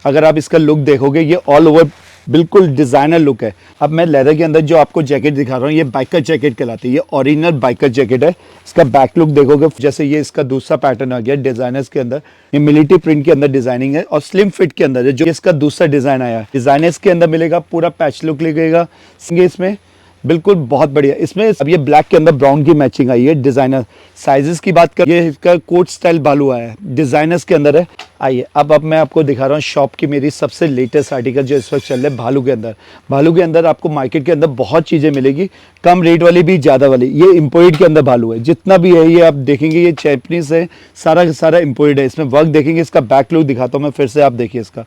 अगर आप इसका लुक देखोगे ये ऑल ओवर बिल्कुल डिज़ाइनर लुक है। अब मैं लेदर के अंदर जो आपको जैकेट दिखा रहा हूँ ये बाइकर जैकेट कहलाती है, ये ओरिजिनल बाइकर जैकेट है। इसका बैक लुक देखोगे जैसे ये इसका दूसरा पैटर्न आ गया डिजाइनर्स के अंदर, ये मिलिट्री प्रिंट के अंदर डिजाइनिंग है और स्लिम फिट के अंदर है जो इसका दूसरा डिजाइन आया है। डिजाइनर्स के अंदर मिलेगा, पूरा पैच लुक लगेगा इसमें, बिल्कुल बहुत बढ़िया। इसमें अब ये ब्लैक के अंदर ब्राउन की मैचिंग आई है। डिजाइनर साइजेस की बात कर, ये इसका कोट स्टाइल बालू आया है, डिजाइनर्स के अंदर है। आइए अब मैं आपको दिखा रहा हूँ शॉप की मेरी सबसे लेटेस्ट आर्टिकल जो इस वक्त चल रहा है भालू के अंदर। भालू के अंदर आपको मार्केट के अंदर बहुत चीज़ें मिलेगी, कम रेट वाली भी, ज़्यादा वाली। ये इम्पोर्टेड के अंदर भालू है, जितना भी है ये आप देखेंगे ये चैपनीस है, सारा का सारा इम्पोर्टेड है। इसमें वर्क देखेंगे, इसका बैक लुक दिखाता हूँ मैं फिर से, आप देखिए इसका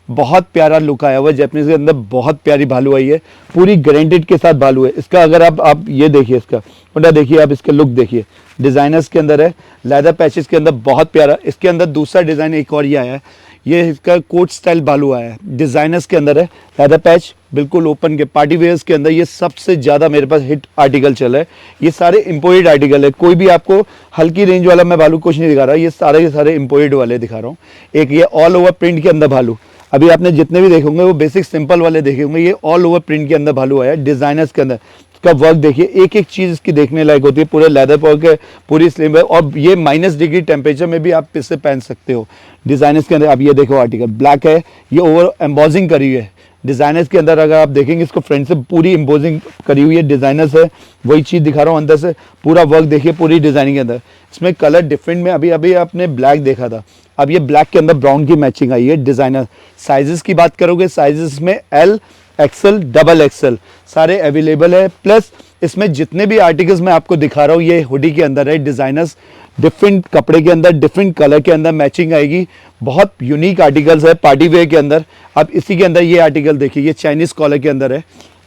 बहुत प्यारा लुक आया हुआ है। जैपनीज के अंदर बहुत प्यारी भालू आई है, पूरी गारंटेड के साथ भालू है। इसका अगर आप ये देखिए, इसका पुंडा देखिए, आप इसका लुक देखिए, डिजाइनर्स के अंदर है, लेदर पैचेस के अंदर बहुत प्यारा। इसके अंदर दूसरा डिजाइन एक और ये आया है, ये इसका कोट स्टाइल भालू आया है, डिजाइनर्स के अंदर है, लेदर पैच बिल्कुल ओपन के पार्टी वेयर्स के अंदर। ये सबसे ज़्यादा मेरे पास हिट आर्टिकल चल रहा है, ये सारे इम्पोर्टेड आर्टिकल है। कोई भी आपको हल्की रेंज वाला मैं भालू कुछ नहीं दिखा रहा, ये सारे के सारे इम्पोर्टेड वाले दिखा रहा हूँ। एक ये ऑल ओवर प्रिंट के अंदर भालू, अभी आपने जितने भी देखे होंगे वो बेसिक सिंपल वाले देखे होंगे, ये ऑल ओवर प्रिंट के अंदर भालू आया है। डिजाइनर्स के अंदर इसका वर्क देखिए, एक एक चीज़ इसकी देखने लायक होती है, पूरे लेदर वर्क है, पूरी स्लिम है और ये -डिग्री टेम्परेचर में भी आप इससे पहन सकते हो। डिजाइनर्स के अंदर अब ये देखो आर्टिकल ब्लैक है, ये ओवर एम्बोजिंग करी हुई है। डिजाइनर्स के अंदर अगर आप देखेंगे इसको फ्रंट से पूरी एम्बोजिंग करी हुई है, डिजाइनर्स है, वही चीज़ दिखा रहा हूँ अंदर से। पूरा वर्क देखिए पूरी डिजाइनिंग के अंदर। इसमें कलर डिफरेंट में अभी आपने ब्लैक देखा था, अब ये ब्लैक के अंदर ब्राउन की मैचिंग आई है। डिजाइनर साइजेस की बात करोगे, साइजेस में L, XL, XXL सारे अवेलेबल है। प्लस इसमें जितने भी आर्टिकल्स मैं आपको दिखा रहा हूँ ये हुडी के अंदर है। डिजाइनर्स डिफरेंट कपड़े के अंदर, डिफरेंट कलर के अंदर मैचिंग आएगी, बहुत यूनिक आर्टिकल्स है पार्टी वेयर के अंदर। अब इसी के अंदर ये आर्टिकल देखिए, ये चाइनीज कॉलर के अंदर है।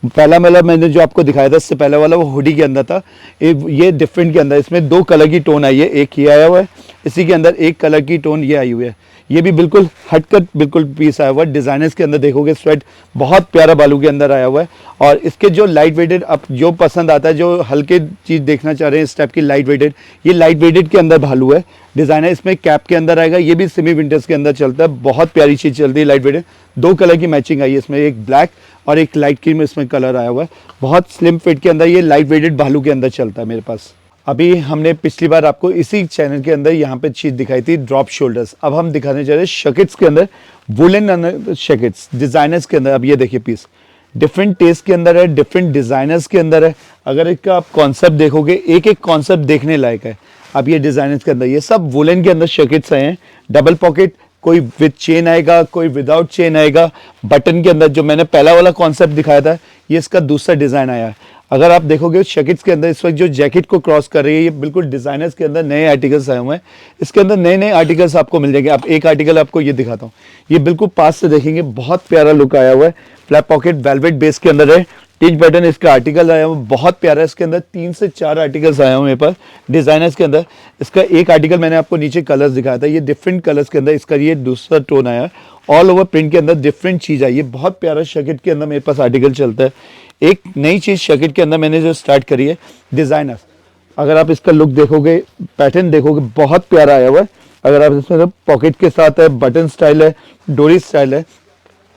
पहला मतलब मैंने जो आपको दिखाया था इससे पहले वाला वो हुडी के अंदर था, ये डिफरेंट के अंदर। इसमें 2 कलर की टोन आई है, एक ये आया हुआ है, इसी के अंदर एक कलर की टोन ये आई हुई है। ये भी बिल्कुल हटकट बिल्कुल पीस आया हुआ है। डिजाइनर्स के अंदर देखोगे स्वेट बहुत प्यारा बालू के अंदर आया हुआ है। और इसके जो लाइट वेटेड, अब जो पसंद आता है, जो हल्के चीज़ देखना चाह रहे हैं इस टाइप की लाइट वेटेड, ये लाइट वेटेड के अंदर भालू है। डिजाइनर इसमें कैप के अंदर आएगा, ये भी सेमी विंटर्स के अंदर चलता है, बहुत प्यारी चीज़ चलती है लाइट वेटेड। 2 कलर की मैचिंग आई है इसमें, एक ब्लैक और एक लाइट क्रीम इसमें कलर आया हुआ है। बहुत स्लिम फिट के अंदर ये लाइट वेटेड भालू के अंदर चलता है मेरे पास। अभी हमने पिछली बार आपको इसी चैनल के अंदर यहाँ पे चीज़ दिखाई थी ड्रॉप शोल्डर्स, अब हम दिखाने जा रहे हैं शर्ट्स के अंदर, वुलन शर्ट्स डिजाइनर्स के अंदर। अब ये देखिए पीस डिफरेंट टेस्ट के अंदर है, डिफरेंट डिजाइनर्स के अंदर है। अगर इसका आप कॉन्सेप्ट देखोगे, एक एक कॉन्सेप्ट देखने लायक है। अब ये डिजाइनर्स के अंदर ये सब वुलन के अंदर शर्ट्स आए हैं, डबल पॉकेट, कोई विद चेन आएगा, कोई विदाउट चेन आएगा। बटन के अंदर जो मैंने पहला वाला कॉन्सेप्ट दिखाया था, ये इसका दूसरा डिजाइन आया है। अगर आप देखोगे शर्ट्स के अंदर इस वक्त जो जैकेट को क्रॉस कर रही है, ये बिल्कुल डिजाइनर्स के अंदर नए आर्टिकल्स आए हुए हैं। इसके अंदर नए नए आर्टिकल्स आपको मिल जाएंगे। आप एक आर्टिकल आपको ये दिखाता हूँ, ये बिल्कुल पास से देखेंगे, बहुत प्यारा लुक आया हुआ है। फ्लैप पॉकेट वेलवेट बेस के अंदर है, टिच बटन इसका आर्टिकल आया हुआ, बहुत प्यारा है। इसके अंदर 3 से 4 आर्टिकल्स आए हुए मेरे पास डिजाइनर्स के अंदर। इसका एक आर्टिकल मैंने आपको नीचे कलर्स दिखाया था, ये डिफरेंट कलर्स के अंदर इसका ये दूसरा टोन आया। ऑल ओवर प्रिंट के अंदर डिफरेंट चीज़ आई है, बहुत प्यारा शर्ट के अंदर मेरे पास आर्टिकल चलता है। एक नई चीज़ शर्ट के अंदर मैंने जो स्टार्ट करी है डिजाइनर्स। अगर आप इसका लुक देखोगे, पैटर्न देखोगे, बहुत प्यारा आया हुआ है। अगर आप इसमें पॉकेट के साथ है, बटन स्टाइल है, डोरी स्टाइल है,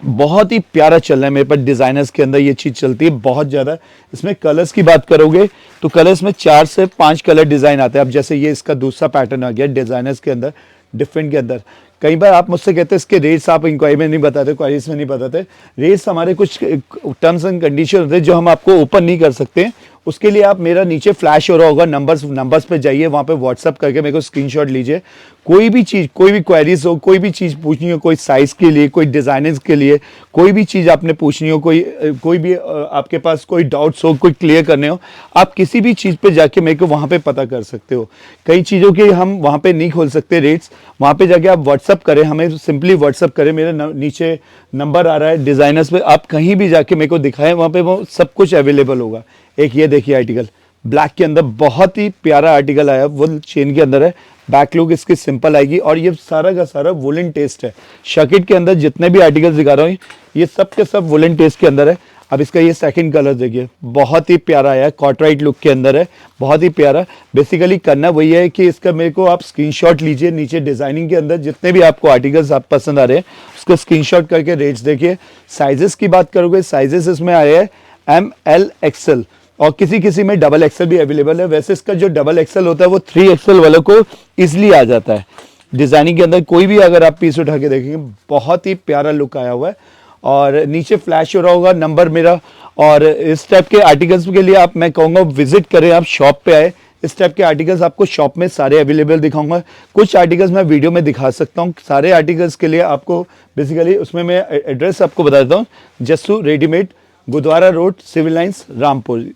बहुत ही प्यारा चल रहा है मेरे पास। डिजाइनर्स के अंदर ये चीज़ चलती है बहुत ज़्यादा। इसमें कलर्स की बात करोगे तो कलर्स में 4 से 5 कलर डिज़ाइन आते हैं। अब जैसे ये इसका दूसरा पैटर्न आ गया डिजाइनर्स के अंदर, डिफरेंट के अंदर। कई बार आप मुझसे कहते हैं इसके रेट्स आप इंक्वायरी में नहीं बताते, क्वारीज में नहीं बताते। रेट्स हमारे कुछ टर्म्स एंड कंडीशन होते हैं जो हम आपको ओपन नहीं कर सकते। उसके लिए आप मेरा नीचे फ्लैश हो रहा होगा नंबर्स पे जाइए, वहाँ पे व्हाट्सअप करके मेरे को स्क्रीनशॉट लीजिए। कोई भी चीज़, कोई भी क्वेरीज हो, कोई भी चीज़ पूछनी हो, कोई साइज़ के लिए, कोई डिज़ाइनर्स के लिए, कोई भी चीज़ आपने पूछनी हो, कोई भी आपके पास कोई डाउट्स हो, कोई क्लियर करने हो, आप किसी भी चीज़ पे जाके मेरे को वहाँ पे पता कर सकते हो। कई चीज़ों के हम वहाँ पे नहीं खोल सकते रेट्स, वहाँ पे जाके आप व्हाट्सअप करें, हमें सिंपली व्हाट्सअप करें। मेरे नीचे नंबर आ रहा है डिज़ाइनर्स पे, आप कहीं भी जाके मेरे को दिखाएं, वहाँ पे वो सब कुछ अवेलेबल होगा। एक ये देखिए आर्टिकल ब्लैक के अंदर, बहुत ही प्यारा आर्टिकल आया, वुल चेन के अंदर है। बैक लुक इसकी सिंपल आएगी और ये सारा का सारा वुलन टेस्ट है। शर्ट के अंदर जितने भी आर्टिकल्स दिखा रहा हूँ ये सब के सब वुलन टेस्ट के अंदर है। अब इसका ये सेकंड कलर देखिए, बहुत ही प्यारा है, कॉटराइट लुक के अंदर है, बहुत ही प्यारा। बेसिकली करना वही है कि इसका मेरे को आप स्क्रीनशॉट लीजिए, नीचे डिजाइनिंग के अंदर जितने भी आपको आर्टिकल्स आप पसंद आ रहे हैं उसको स्क्रीनशॉट करके रेट्स देखिए। साइजेस की बात करोगे, साइजेस इसमें आए हैं एम, एल, एक्सएल और किसी किसी में डबल एक्सएल भी अवेलेबल है। वैसे इसका जो डबल एक्सएल होता है वो 3 एक्सएल वालों को इजिली आ जाता है। डिजाइनिंग के अंदर कोई भी अगर आप पीस उठा के देखेंगे बहुत ही प्यारा लुक आया हुआ है और नीचे फ्लैश हो रहा होगा नंबर मेरा। और इस टाइप के आर्टिकल्स के लिए आप, मैं कहूँगा विजिट करें, आप शॉप पे आए। इस टाइप के आर्टिकल्स आपको शॉप में सारे अवेलेबल दिखाऊंगा, कुछ आर्टिकल्स मैं वीडियो में दिखा सकता हूँ। सारे आर्टिकल्स के लिए आपको बेसिकली उसमें मैं एड्रेस आपको बता देता हूँ, Jassu readymade, Gurudwara Road, Civil Lines, Rampur.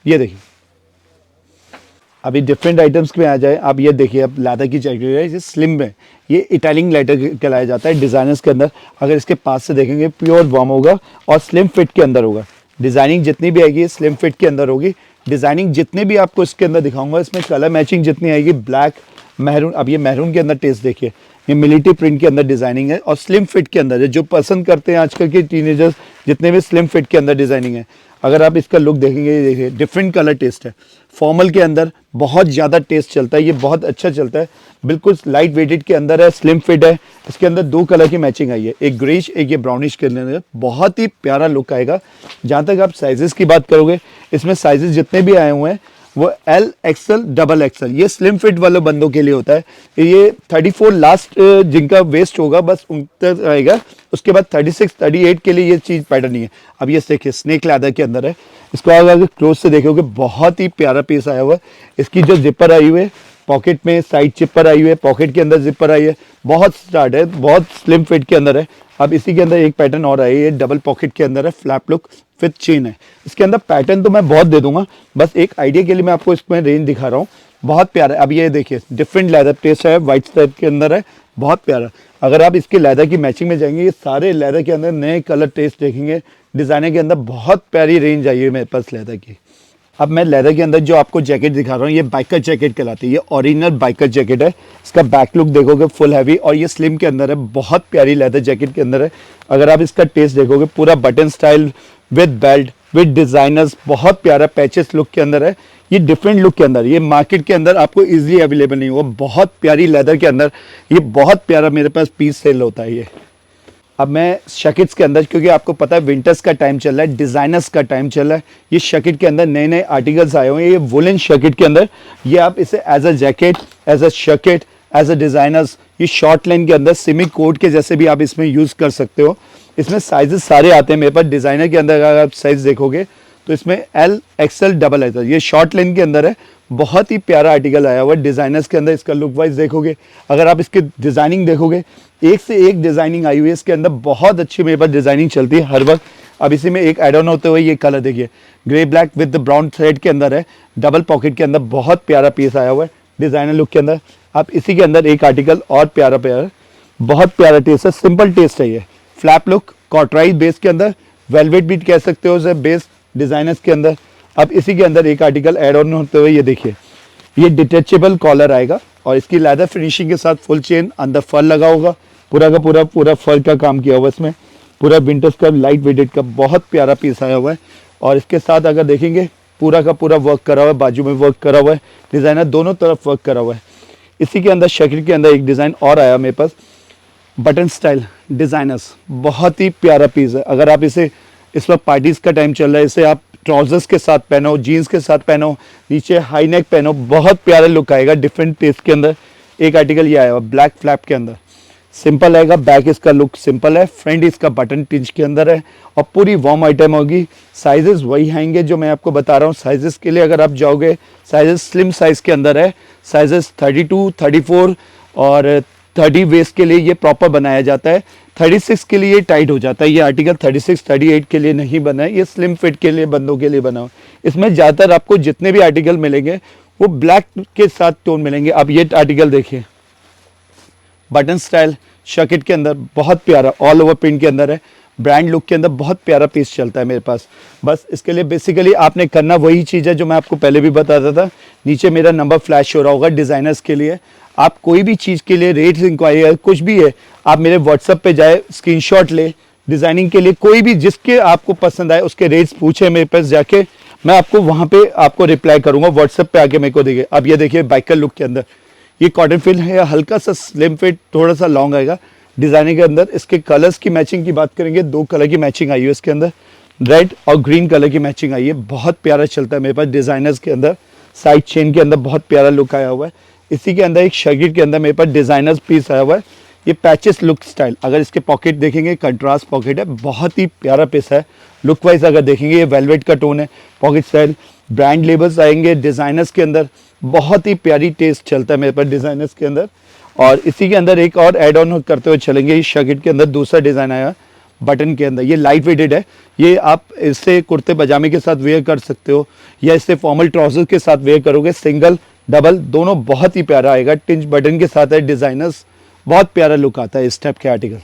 ये देखिए, अभी डिफरेंट आइटम्स में आ जाए। आप ये देखिए, अब लादा की जैकेट है, ये स्लिम में, ये इटालियन लेटर कहलाया जाता है डिजाइनर्स के अंदर। अगर इसके पास से देखेंगे प्योर वार्म होगा और स्लिम फिट के अंदर होगा। डिजाइनिंग जितनी भी आएगी स्लिम फिट के अंदर होगी। डिजाइनिंग जितने भी आपको इसके अंदर दिखाऊंगा, इसमें कलर मैचिंग जितनी आएगी, ब्लैक, मैरून। अब ये मैरून के अंदर टेस्ट देखिए, ये मिलिट्री प्रिंट के अंदर डिजाइनिंग है और स्लिम फिट के अंदर है। जो पसंद करते हैं आजकल के टीनेजर्स, जितने भी स्लिम फिट के अंदर डिजाइनिंग है। अगर आप इसका लुक देखेंगे, ये देखिए डिफरेंट कलर टेस्ट है। फॉर्मल के अंदर बहुत ज़्यादा टेस्ट चलता है, ये बहुत अच्छा चलता है। बिल्कुल लाइट वेटेड के अंदर है, स्लिम फिट है। इसके अंदर 2 कलर की मैचिंग आई है, एक ग्रेश, एक ये ब्राउनिश के अंदर। बहुत ही प्यारा लुक आएगा। जहाँ तक आप साइजेस की बात करोगे, इसमें साइजेस जितने भी आए हुए हैं वो एल, एक्सएल, डबल एक्सएल। ये स्लिम फिट वाले बंदों के लिए होता है। ये 34 लास्ट जिनका वेस्ट होगा बस उन तक आएगा। उसके बाद 36, 38 के लिए ये चीज़ पैटर्न नहीं है। अब ये देखिए स्नेक लेदर के अंदर है। इसको अगर क्लोज से देखोगे बहुत ही प्यारा पीस आया हुआ है। इसकी जो जिपर आई हुई है, पॉकेट में साइड जिपर आई हुई है, पॉकेट के अंदर जिपर आई है, बहुत स्टार्ट है, बहुत स्लिम फिट के अंदर है। अब इसी के अंदर एक पैटर्न और है, ये डबल पॉकेट के अंदर है, फ्लैप लुक विथ चेन है। इसके अंदर पैटर्न तो मैं बहुत दे दूंगा, बस एक आइडिया के लिए मैं आपको इसमें रेंज दिखा रहा हूँ। बहुत प्यारा है। अब ये देखिए डिफरेंट लेदर टेस्ट है, व्हाइट स्ट्राइप के अंदर है, बहुत प्यारा। अगर आप इसके लेदर की मैचिंग में जाएंगे, ये सारे लेदर के अंदर नए कलर टेस्ट देखेंगे। डिजाइनर के अंदर बहुत प्यारी रेंज आई है मेरे पास लेदर की। अब मैं लेदर के अंदर जो आपको जैकेट दिखा रहा हूँ, ये बाइकर जैकेट कहलाती है। ये ओरिजिनल बाइकर जैकेट है। इसका बैक लुक देखोगे फुल हैवी और ये स्लिम के अंदर है, बहुत प्यारी लेदर जैकेट के अंदर है। अगर आप इसका टेस्ट देखोगे, पूरा button style with belt with designers, बहुत प्यारा पैचेस लुक के अंदर है। ये डिफरेंट लुक के अंदर, ये मार्केट के अंदर आपको इजीली अवेलेबल नहीं होगा। बहुत प्यारी लेदर के अंदर ये बहुत प्यारा मेरे पास पीस सेल होता है ये। अब मैं शकीट्स के अंदर, क्योंकि आपको पता है विंटर्स का टाइम चल रहा है, डिजाइनर्स का टाइम चल रहा है, ये शकीट के अंदर नए नए आर्टिकल्स आए हुए हैं। ये वुलन शकीट के अंदर, ये आप इसे as a jacket, as a shacket, as a designers, ये शॉर्ट लाइन के अंदर सेमी कोट के जैसे भी आप इसमें यूज कर सकते हो। इसमें साइजेस सारे आते हैं मेरे पास। डिजाइनर के अंदर अगर आप साइज देखोगे तो इसमें एल, एक्सएल, डबल एक्सएल, ये शॉर्ट लाइन के अंदर है। बहुत ही प्यारा आर्टिकल आया हुआ है डिजाइनर्स के अंदर। इसका लुक वाइज देखोगे, अगर आप इसकी डिजाइनिंग देखोगे, एक से एक डिजाइनिंग आई हुई है इसके अंदर, बहुत अच्छी मेरे पास डिजाइनिंग चलती है हर वक्त। अब इसी में एक एड ऑन होते हुए ये कलर देखिए, grey black with brown thread के अंदर है, डबल पॉकेट के अंदर, बहुत प्यारा पीस आया हुआ है डिजाइनर लुक के अंदर। अब इसी के अंदर एक आर्टिकल और प्यारा प्यारा, बहुत प्यारा टेस्ट है, सिंपल टेस्ट है ये। फ्लैप लुक, कॉटराइज बेस के अंदर, वेलवेट बीट कह सकते हो बेस डिजाइनर्स के अंदर। अब इसी के अंदर एक आर्टिकल ऐड ऑन होते हुए ये देखिए, ये डिटेचेबल कॉलर आएगा और इसकी लेदर फिनिशिंग के साथ फुल चेन, अंदर फर लगा होगा, पूरा का पूरा फर का काम किया हुआ है इसमें, पूरा विंटर्स का लाइट वेटेड का बहुत प्यारा पीस आया हुआ है। और इसके साथ अगर देखेंगे पूरा का पूरा वर्क करा हुआ है, बाजू में वर्क करा हुआ है, डिजाइनर दोनों तरफ वर्क करा हुआ है। इसी के अंदर शकील के अंदर एक डिजाइन और आया मेरे पास, बटन स्टाइल डिजाइनर्स, बहुत ही प्यारा पीस है। अगर आप इसे, इस वक्त पार्टीज का टाइम चल रहा है, इसे आप ट्राउजर्स के साथ पहनो, जीन्स के साथ पहनो, नीचे हाई नेक पहनो, बहुत प्यारा लुक आएगा डिफरेंट टेस्ट के अंदर। एक आर्टिकल ये आया हुआ ब्लैक फ्लैप के अंदर, सिंपल आएगा, बैक इसका लुक सिंपल है, फ्रंट इसका बटन टिंच के अंदर है और पूरी वार्म आइटम होगी। साइजेस वही आएंगे जो मैं आपको बता रहा हूँ। साइजेस के लिए अगर आप जाओगे, साइजेस स्लिम साइज के अंदर है, साइजेस 32, 34 और 30 वेस्ट के लिए ये प्रॉपर बनाया जाता है। 36 के लिए टाइट हो जाता है ये आर्टिकल, 36, 38 के लिए नहीं बना है, ये स्लिम फिट के लिए बंदों के लिए बना हो। इसमें ज़्यादातर आपको जितने भी आर्टिकल मिलेंगे वो ब्लैक के साथ टोन मिलेंगे। अब ये आर्टिकल देखिए, बटन स्टाइल शकीट के अंदर, बहुत प्यारा ऑल ओवर प्रिंट के अंदर है, ब्रांड लुक के अंदर बहुत प्यारा पीस चलता है मेरे पास। बस इसके लिए बेसिकली आपने करना वही चीज़ है जो मैं आपको पहले भी बताता था। नीचे मेरा नंबर फ्लैश हो रहा होगा डिज़ाइनर्स के लिए। आप कोई भी चीज़ के लिए रेट इंक्वायरी है, कुछ भी है, आप मेरे व्हाट्सएप पे जाए, स्क्रीनशॉट ले, डिजाइनिंग के लिए कोई भी जिसके आपको पसंद आए उसके रेट्स पूछे मेरे पास जाके, मैं आपको वहां पे आपको रिप्लाई करूंगा, व्हाट्सएप पे आके मेरे को देखिए। अब ये देखिए बाइकर लुक के अंदर ये कॉटन फिल है, हल्का सा स्लिम फिट, थोड़ा सा लॉन्ग आएगा डिजाइनिंग के अंदर। इसके कलर्स की मैचिंग की बात करेंगे, 2 कलर की मैचिंग आई है इसके अंदर, रेड और ग्रीन कलर की मैचिंग आई है। बहुत प्यारा चलता है मेरे पास डिजाइनर्स के अंदर, साइड चेन के अंदर बहुत प्यारा लुक आया हुआ है। इसी के अंदर एक शर्ट के अंदर मेरे पास डिजाइनर्स पीस आया हुआ है, ये पैचेस लुक स्टाइल। अगर इसके पॉकेट देखेंगे कंट्रास्ट पॉकेट है, बहुत ही प्यारा पीस है। लुक वाइज अगर देखेंगे ये वेलवेट का टोन है, पॉकेट स्टाइल, ब्रांड लेबल्स आएंगे डिजाइनर्स के अंदर, बहुत ही प्यारी टेस्ट चलता है मेरे पास डिजाइनर्स के अंदर। और इसी के अंदर एक और एड ऑन करते हुए चलेंगे, इस शर्ट के अंदर दूसरा डिजाइन आया बटन के अंदर, ये लाइट वेटेड है, ये आप इससे कुर्ते पजामे के साथ वेयर कर सकते हो या इससे फॉर्मल ट्राउजर के साथ वेयर करोगे, सिंगल डबल दोनों बहुत ही प्यारा आएगा। टिंच बटन के साथ है, डिजाइनर्स बहुत प्यारा लुक आता है इस टाइप के आर्टिकल।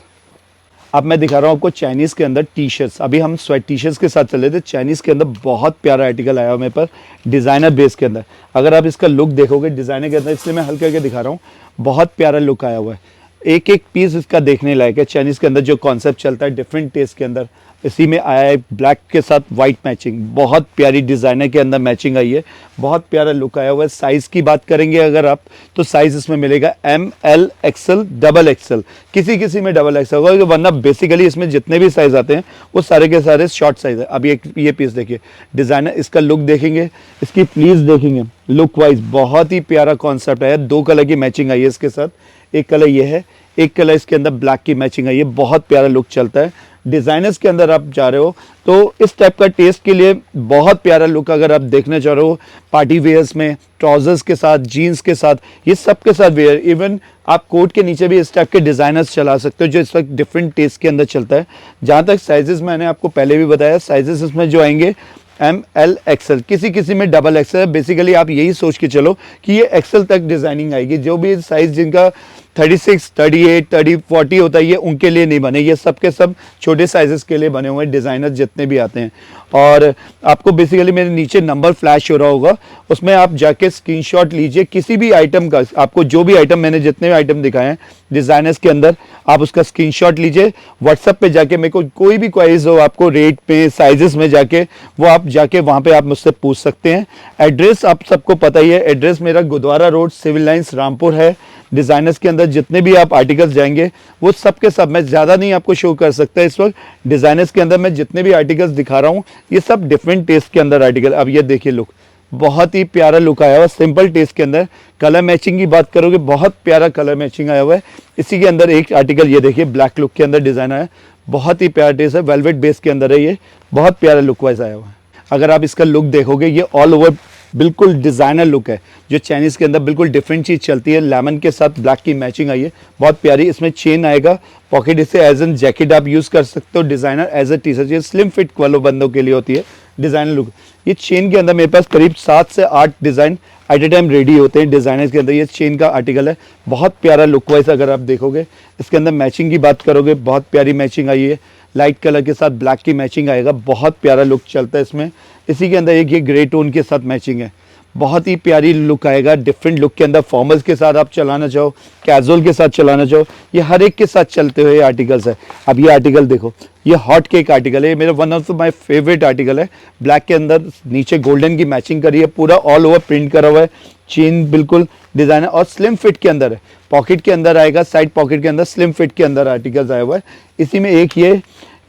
अब मैं दिखा रहा हूँ आपको चाइनीज के अंदर टी शर्ट्स, अभी हम स्वेट टी शर्ट्स के साथ चले थे, चाइनीज के अंदर बहुत प्यारा आर्टिकल आया हुआ मेरे पर डिजाइनर बेस के अंदर। अगर आप इसका लुक देखोगे डिजाइनर के अंदर, इसलिए मैं हल्के हल्के दिखा रहा हूँ, बहुत प्यारा लुक आया हुआ है, एक एक पीस इसका देखने लायक है। चाइनीज के अंदर जो कॉन्सेप्ट चलता है डिफरेंट टेस्ट के अंदर, इसी में आया है ब्लैक के साथ वाइट मैचिंग, बहुत प्यारी डिजाइनर के अंदर मैचिंग आई है, बहुत प्यारा लुक आया हुआ है। साइज की बात करेंगे अगर आप, तो साइज इसमें मिलेगा M, L, XL, double XL, किसी किसी में डबल एक्सएल होगा, वरना बेसिकली इसमें जितने भी साइज आते हैं वो सारे के सारे शॉर्ट साइज है। अब ये पीस देखिए डिजाइनर, इसका लुक देखेंगे, इसकी प्लीज देखेंगे, लुक वाइज बहुत ही प्यारा कॉन्सेप्ट है। 2 कलर की मैचिंग आई है इसके साथ, एक कलर ये है, एक कलर इसके अंदर ब्लैक की मैचिंग आई है, बहुत प्यारा लुक चलता है। डिजाइनर्स के अंदर आप जा रहे हो तो इस टाइप का टेस्ट के लिए बहुत प्यारा लुक अगर आप देखना चाह रहे हो, पार्टी वेयर्स में ट्राउजर्स के साथ, जीन्स के साथ, ये सब के साथ वेयर, इवन आप कोट के नीचे भी इस टाइप के डिजाइनर्स चला सकते हो जो इस वक्त डिफरेंट टेस्ट के अंदर चलता है। जहाँ तक साइजेस मैंने आपको पहले भी बताया, साइजेस इसमें जो आएंगे एम, एल, एक्सएल, किसी किसी में डबल एक्सएल है। बेसिकली आप यही सोच के चलो कि ये एक्सएल तक डिजाइनिंग आएगी, जो भी साइज जिनका 36, 38, 30, 40 होता है ये उनके लिए नहीं बने, ये सब के सब छोटे साइजेस के लिए बने हुए हैं डिज़ाइनर जितने भी आते हैं। और आपको बेसिकली मेरे नीचे नंबर फ्लैश हो रहा होगा, उसमें आप जाके स्क्रीनशॉट लीजिए किसी भी आइटम का, आपको जो भी आइटम मैंने जितने भी आइटम दिखाए हैं डिज़ाइनर्स के अंदर, आप उसका स्क्रीनशॉट लीजिए, व्हाट्सएप पे जाके मेरे को कोई भी क्वेरीज हो आपको रेट पे, साइजेस में जाके, वो आप जाके वहाँ पे आप मुझसे पूछ सकते हैं। एड्रेस आप सबको पता ही है, एड्रेस मेरा Gurudwara Road, Civil Lines, Rampur है। डिजाइनर्स के अंदर जितने भी आप आर्टिकल्स जाएंगे वो सब के सब, मैं ज़्यादा नहीं आपको शो कर सकता इस वक्त। डिजाइनर्स के अंदर मैं जितने भी आर्टिकल्स दिखा रहा हूँ ये सब डिफरेंट टेस्ट के अंदर आर्टिकल। अब ये देखिए लुक, बहुत ही प्यारा लुक आया हुआ है सिंपल टेस्ट के अंदर। कलर मैचिंग की बात करोगे, बहुत प्यारा कलर मैचिंग आया हुआ है। इसी के अंदर एक आर्टिकल ये देखिए ब्लैक लुक के अंदर डिजाइन आया, बहुत ही प्यारा टेस्ट है, वेलवेट बेस के अंदर है, ये बहुत प्यारा लुक वाइज आया हुआ है। अगर आप इसका लुक देखोगे ये ऑल ओवर बिल्कुल डिजाइनर लुक है, जो चाइनीज के अंदर बिल्कुल डिफरेंट चीज चलती है। लेमन के साथ ब्लैक की मैचिंग आई है, बहुत प्यारी। इसमें चेन आएगा, पॉकेट, इसे एज एन जैकेट आप यूज कर सकते हो, designer as a T-shirt, ये स्लिम फिट वालों बंदों के लिए होती है डिजाइनर लुक। ये चेन के अंदर मेरे पास करीब 7 से 8 डिजाइन एट ए टाइम रेडी होते हैं डिजाइनर के अंदर। ये चेन का आर्टिकल है, बहुत प्यारा लुक वाइज अगर आप देखोगे। इसके अंदर मैचिंग की बात करोगे, बहुत प्यारी मैचिंग आई है, लाइट कलर के साथ ब्लैक की मैचिंग आएगा, बहुत प्यारा लुक चलता है इसमें। इसी के अंदर एक ये ग्रे टोन के साथ मैचिंग है, बहुत ही प्यारी लुक आएगा। डिफरेंट लुक के अंदर फॉर्मल्स के साथ आप चलाना चाहो, कैजुअल के साथ चलाना चाहो, ये हर एक के साथ चलते हुए आर्टिकल्स है। अब ये आर्टिकल देखो, ये हॉट केक आर्टिकल है, ये मेरा one of my favourite article है। ब्लैक के अंदर नीचे गोल्डन की मैचिंग करी है, पूरा ऑल ओवर प्रिंट करा हुआ है, चेन बिल्कुल डिजाइन और स्लिम फिट के अंदर है। पॉकेट के अंदर आएगा, साइड पॉकेट के अंदर स्लिम फिट के अंदर आर्टिकल्स आया हुआ है। इसी में एक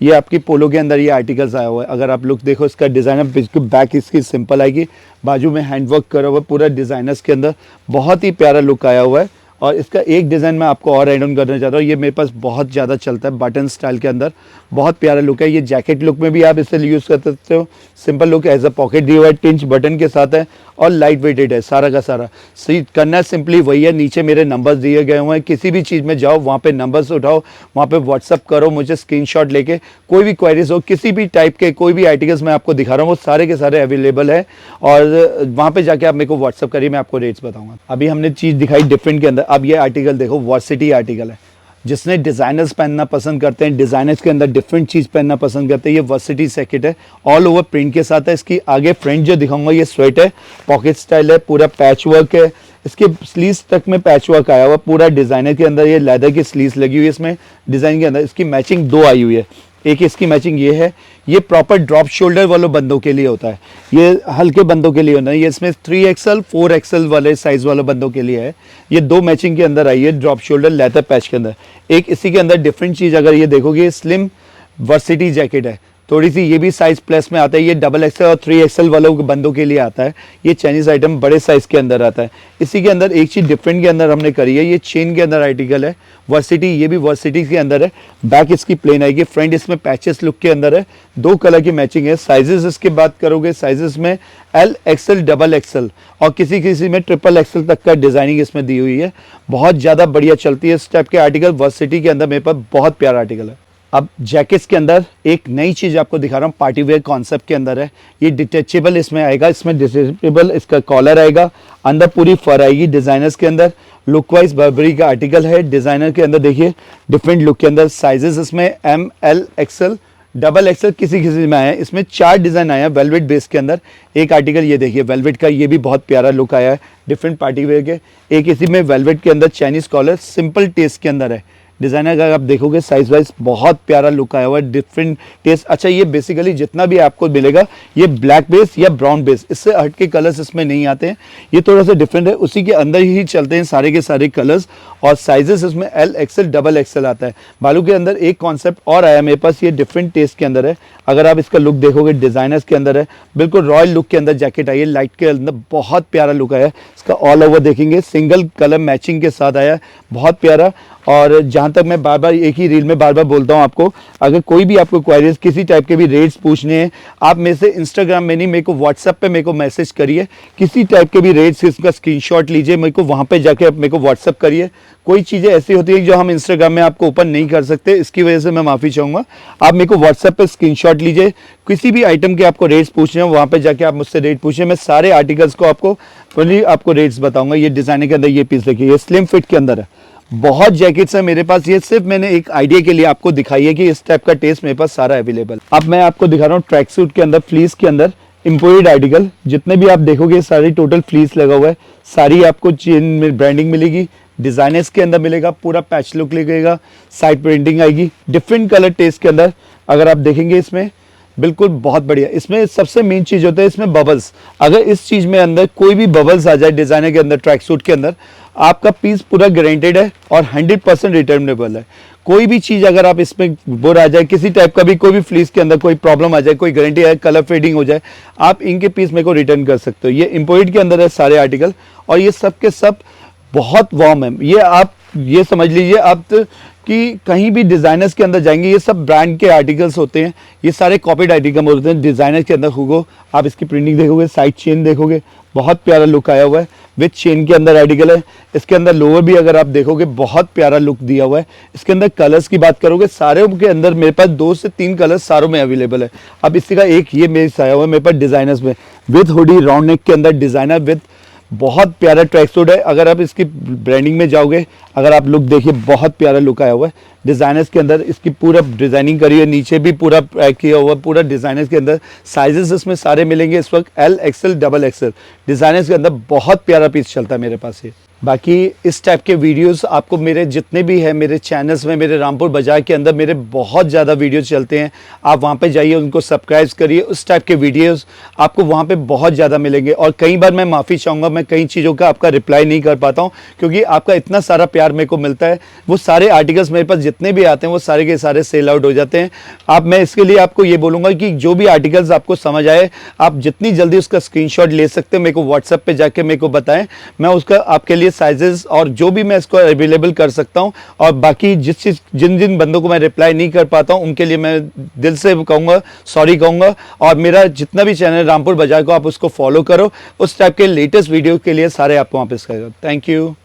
ये आपकी पोलो के अंदर ये आर्टिकल्स आया हुआ है। अगर आप लुक देखो इसका डिजाइनर, बिल्कुल बैक इसकी सिंपल आएगी, बाजू में हैंडवर्क करा हुआ है पूरा डिजाइनर्स के अंदर, बहुत ही प्यारा लुक आया हुआ है। और इसका एक डिज़ाइन मैं आपको और एड ऑन करना चाहता हूँ, ये मेरे पास बहुत ज़्यादा चलता है बटन स्टाइल के अंदर, बहुत प्यारा लुक है। ये जैकेट लुक में भी आप इसे यूज़ कर सकते हो, simple look as a pocket दिया हुआ है, टिंच बटन के साथ है और लाइट वेटेड है सारा का सारा। सही करना सिंपली वही है, नीचे मेरे नंबर्स दिए गए हुए हैं, किसी भी चीज़ में जाओ वहाँ पे नंबर्स उठाओ, वहाँ पे व्हाट्सअप करो मुझे स्क्रीनशॉट लेके, कोई भी क्वेरीज हो किसी भी टाइप के, कोई भी आर्टिकल्स मैं आपको दिखा रहा हूँ वो सारे के सारे अवेलेबल है। और वहाँ पे जाके आप मेरे को व्हाट्सअप करिए, मैं आपको रेट्स बताऊँगा। अभी हमने चीज़ दिखाई डिफरेंट के अंदर, अब ये आर्टिकल देखो वर्सिटी आर्टिकल है, जिसने डिज़ाइनर्स पहनना पसंद करते हैं, डिज़ाइनर्स के अंदर डिफरेंट चीज़ पहनना पसंद करते हैं, ये वर्सिटी जैकेट है, ऑल ओवर प्रिंट के साथ है। इसकी आगे फ्रंट जो दिखाऊंगा ये स्वेट है, पॉकेट स्टाइल है, पूरा पैच वर्क है, इसके स्लीव्स तक में पैच वर्क आया हुआ पूरा डिज़ाइनर के अंदर। ये लेदर की स्लीव्स लगी हुई है इसमें डिज़ाइन के अंदर, इसकी मैचिंग 2 आई हुई है, एक इसकी मैचिंग ये है। ये प्रॉपर ड्रॉप शोल्डर वालों बंदों के लिए होता है, ये हल्के बंदों के लिए होना है। ये इसमें 3XL 4XL वाले साइज वालों बंदों के लिए है। ये 2 मैचिंग के अंदर आई है, ड्रॉप शोल्डर लेदर पैच के अंदर। एक इसी के अंदर डिफरेंट चीज़ अगर ये देखोगे, स्लिम वर्सिटी जैकेट है थोड़ी सी, ये भी साइज प्लस में आता है। ये XXL और 3XL वालों बंदों के लिए आता है। ये चाइनीज़ आइटम बड़े साइज़ के अंदर आता है। इसी के अंदर एक चीज़ डिफरेंट के अंदर हमने करी है, ये चेन के अंदर आर्टिकल है, वर्सिटी, ये भी वर्सिटी के अंदर है। बैक इसकी प्लेन आएगी, फ्रंट इसमें पैचेस लुक के अंदर है। 2 कलर की मैचिंग है। साइजेस इसके बात करोगे, साइजेस में L, XL, XXL और किसी किसी में XXL तक का डिज़ाइनिंग इसमें दी हुई है। बहुत ज़्यादा बढ़िया चलती है इस टाइप के आर्टिकल। वर्सिटी के अंदर मेरे पास बहुत प्यारा आर्टिकल है। अब जैकेट्स के अंदर एक नई चीज़ आपको दिखा रहा हूँ, पार्टी वेयर कॉन्सेप्ट के अंदर है। ये डिटेचेबल इसमें आएगा, इसमें डिटेचेबल इसका कॉलर आएगा, अंदर पूरी फर आएगी। डिज़ाइनर्स के अंदर लुक वाइज बर्बरी का आर्टिकल है। डिज़ाइनर के अंदर देखिए डिफरेंट लुक के अंदर साइजेस इसमें M, L, XL, XXL किसी किसी में आया है। इसमें 4 डिज़ाइन आया है वेलवेट बेस के अंदर। एक आर्टिकल ये देखिए वेलवेट का, ये भी बहुत प्यारा लुक आया है डिफरेंट पार्टी वेयर के। एक इसी में वेलवेट के अंदर चाइनीज़ कॉलर सिंपल टेस्ट के अंदर है। डिज़ाइनर अगर आप देखोगे साइज वाइज बहुत प्यारा लुक आया हुआ है, डिफरेंट टेस्ट। अच्छा, ये बेसिकली जितना भी आपको मिलेगा ये ब्लैक बेस या ब्राउन बेस, इससे हट के कलर्स इसमें नहीं आते हैं। ये थोड़ा सा डिफरेंट है, उसी के अंदर ही चलते हैं सारे के सारे कलर्स। और साइजेस इसमें L, XL, XXL आता है। बालू के अंदर एक कॉन्सेप्ट और आया मेरे पास, ये डिफरेंट टेस्ट के अंदर है। अगर आप इसका लुक देखोगे, डिज़ाइनर्स के अंदर है, बिल्कुल रॉयल लुक के अंदर जैकेट आई है। लाइट के अंदर बहुत प्यारा लुक आया है। इसका ऑल ओवर देखेंगे सिंगल कलर मैचिंग के साथ आया है, बहुत प्यारा। और जहाँ तक मैं बार बार एक ही रील में बार बार बोलता हूँ आपको, अगर कोई भी आपको क्वारीज किसी टाइप के भी रेट्स पूछने हैं, आप मेरे से इंस्टाग्राम में नहीं, मेरे को व्हाट्सएप पे मेरे को मैसेज करिए। किसी टाइप के भी रेट्स इसका स्क्रीनशॉट लीजिए, मेरे को वहाँ पे जाके मेरे को व्हाट्सएप करिए। कोई चीज़ें ऐसी होती है जो हम इंस्टाग्राम में आपको ओपन नहीं कर सकते, इसकी वजह से मैं माफ़ी चाहूँगा। आप मेरे को व्हाट्सएप पे स्क्रीनशॉट लीजिए, किसी भी आइटम के आपको रेट्स पूछने हैं वहाँ पे जाके आप मुझसे रेट पूछिए। मैं सारे आर्टिकल्स को आपको रेट्स बताऊँगा। ये डिज़ाइनर के अंदर ये पीस देखिए, ये स्लिम फिट के अंदर है। बहुत जैकेट्स है मेरे पास, ये सिर्फ मैंने एक आइडिया के लिए आपको दिखाई है कि इस टाइप का टेस्ट मेरे पास सारा अवेलेबल। अब मैं आपको दिखा रहा हूँ ट्रैक सूट के अंदर, फ्लीस के अंदर इम्पोर्टेड आर्टिकल। जितने भी आप देखोगे सारी टोटल फ्लीस लगा हुआ है। सारी आपको चेन में ब्रांडिंग मिलेगी, डिज़ाइनर्स के अंदर मिलेगा, पूरा पैच लुक लगेगा, साइड प्रिंटिंग आएगी, डिफरेंट कलर टेस्ट के अंदर। अगर आप देखेंगे इसमें बिल्कुल बहुत बढ़िया। इसमें सबसे मेन चीज़ होता है इसमें बबल्स। अगर इस चीज़ में अंदर कोई भी बबल्स आ जाए डिज़ाइनर के अंदर, ट्रैक सूट के अंदर, आपका पीस पूरा गारंटेड है और 100% रिटर्नेबल है। कोई भी चीज़ अगर आप इसमें बोर आ जाए, किसी टाइप का भी कोई भी फ्लीस के अंदर कोई प्रॉब्लम आ जाए, कोई गारंटी है कलर फेडिंग हो जाए, आप इनके पीस मेरे को रिटर्न कर सकते हो। ये इम्पोर्टेड के अंदर है सारे आर्टिकल, और ये सब के सब बहुत वार्म है। ये आप ये समझ लीजिए आप कि कहीं भी डिज़ाइनर्स के अंदर जाएंगे, ये सब ब्रांड के आर्टिकल्स होते हैं, ये सारे कॉपीड आर्टिकल होते हैं डिज़ाइनर के अंदर। होगो आप इसकी प्रिंटिंग देखोगे, साइड चेन देखोगे, बहुत प्यारा लुक आया हुआ है। विथ चेन के अंदर आर्टिकल है। इसके अंदर लोअर भी अगर आप देखोगे बहुत प्यारा लुक दिया हुआ है। इसके अंदर कलर्स की बात करोगे, सारे के अंदर मेरे पास 2 से 3 कलर्स सारों में अवेलेबल है। अब इसी का एक ये मेरे आया हुआ है मेरे पास डिज़ाइनर्स में, विथ हुडी राउंड नेक के अंदर डिज़ाइनर, विथ बहुत प्यारा ट्रैक सूट है। अगर आप इसकी ब्रांडिंग में जाओगे, अगर आप लुक देखिए, बहुत प्यारा लुक आया हुआ है। डिज़ाइनर्स के अंदर इसकी पूरा डिज़ाइनिंग करी है, नीचे भी पूरा पैक किया हुआ, पूरा डिज़ाइनर्स के अंदर। साइजेस इसमें सारे मिलेंगे इस वक्त L, XL, XXL। डिज़ाइनर्स के अंदर बहुत प्यारा पीस चलता है मेरे पास ये। बाकी इस टाइप के वीडियोस आपको मेरे जितने भी हैं मेरे चैनल्स में, मेरे रामपुर बाजार के अंदर मेरे बहुत ज़्यादा वीडियोस चलते हैं। आप वहाँ पे जाइए, उनको सब्सक्राइब करिए, उस टाइप के वीडियोस आपको वहाँ पे बहुत ज़्यादा मिलेंगे। और कई बार मैं माफ़ी चाहूँगा, मैं कई चीज़ों का आपका रिप्लाई नहीं कर पाता हूँ, क्योंकि आपका इतना सारा प्यार मेरे को मिलता है। वो सारे आर्टिकल्स मेरे पास जितने भी आते हैं वो सारे के सारे सेल आउट हो जाते हैं। आप मैं इसके लिए आपको ये बोलूँगा कि जो भी आर्टिकल्स आपको समझ आए, आप जितनी जल्दी उसका स्क्रीनशॉट ले सकते हैं, मेरे को व्हाट्सएप पे जाके मेरे को बताएं। मैं उसका आपके लिए साइजेस और जो भी मैं इसको अवेलेबल कर सकता हूं। और बाकी जिन जिन बंदों को मैं रिप्लाई नहीं कर पाता हूं, उनके लिए मैं दिल से कहूँगा, सॉरी कहूँगा। और मेरा जितना भी चैनल रामपुर बाजार को, आप उसको फॉलो करो। उस टाइप के लेटेस्ट वीडियो के लिए सारे आपको वहाँ पे करेगा। Thank you.